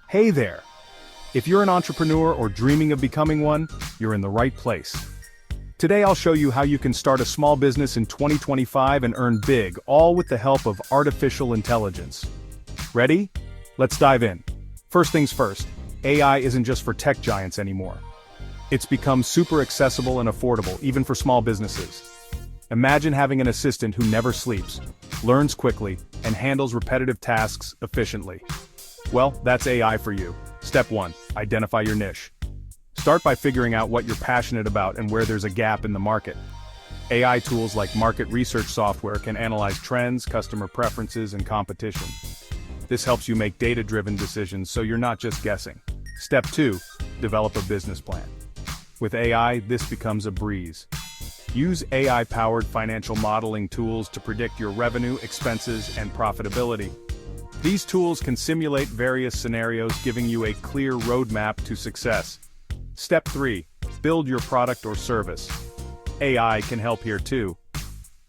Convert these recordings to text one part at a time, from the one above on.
Hey there! If you're an entrepreneur or dreaming of becoming one, you're in the right place. Today I'll show you how you can start a small business in 2025 and earn big, all with the help of artificial intelligence. Ready? Let's dive in. First things first, AI isn't just for tech giants anymore. It's become super accessible and affordable, even for small businesses. Imagine having an assistant who never sleeps, learns quickly, and handles repetitive tasks efficiently. Well, that's AI for you. Step 1. Identify your niche. Start by figuring out what you're passionate about and where there's a gap in the market. AI tools like market research software can analyze trends, customer preferences, and competition. This helps you make data-driven decisions so you're not just guessing. Step 2. Develop a business plan. With AI, this becomes a breeze. Use AI-powered financial modeling tools to predict your revenue, expenses, and profitability. These tools can simulate various scenarios, giving you a clear roadmap to success. Step 3. Build your product or service. AI can help here too.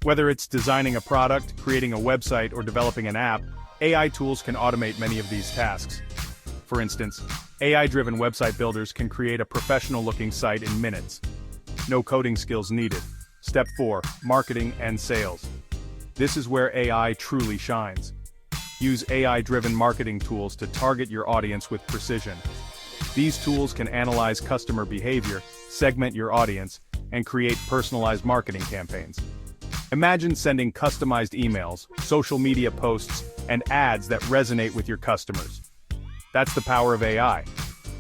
Whether it's designing a product, creating a website, or developing an app, AI tools can automate many of these tasks. For instance, AI-driven website builders can create a professional-looking site in minutes. No coding skills needed. Step 4. Marketing and sales. This is where AI truly shines. Use AI-driven marketing tools to target your audience with precision. These tools can analyze customer behavior, segment your audience, and create personalized marketing campaigns. Imagine sending customized emails, social media posts, and ads that resonate with your customers. That's the power of AI.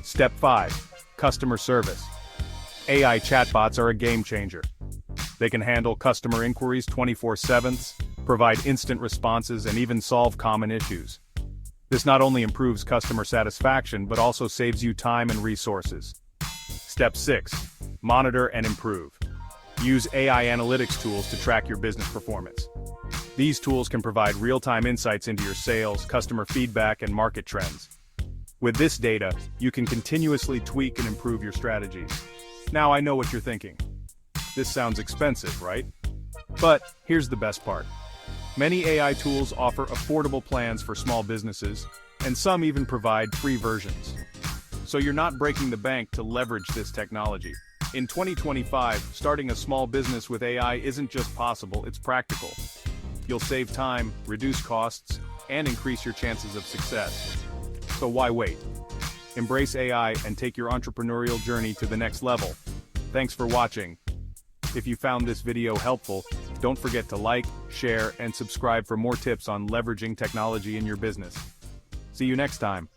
Step 5. Customer service. AI chatbots are a game changer. They can handle customer inquiries 24/7, provide instant responses, and even solve common issues. This not only improves customer satisfaction but also saves you time and resources. Step 6. Monitor and improve. Use AI analytics tools to track your business performance. These tools can provide real-time insights into your sales, customer feedback, and market trends. With this data, you can continuously tweak and improve your strategies. Now I know what you're thinking. This sounds expensive, right? But here's the best part. Many AI tools offer affordable plans for small businesses, and some even provide free versions. So you're not breaking the bank to leverage this technology. In 2025, starting a small business with AI isn't just possible, it's practical. You'll save time, reduce costs, and increase your chances of success. So why wait? Embrace AI and take your entrepreneurial journey to the next level. Thanks for watching. If you found this video helpful, don't forget to like, share, and subscribe for more tips on leveraging technology in your business. See you next time.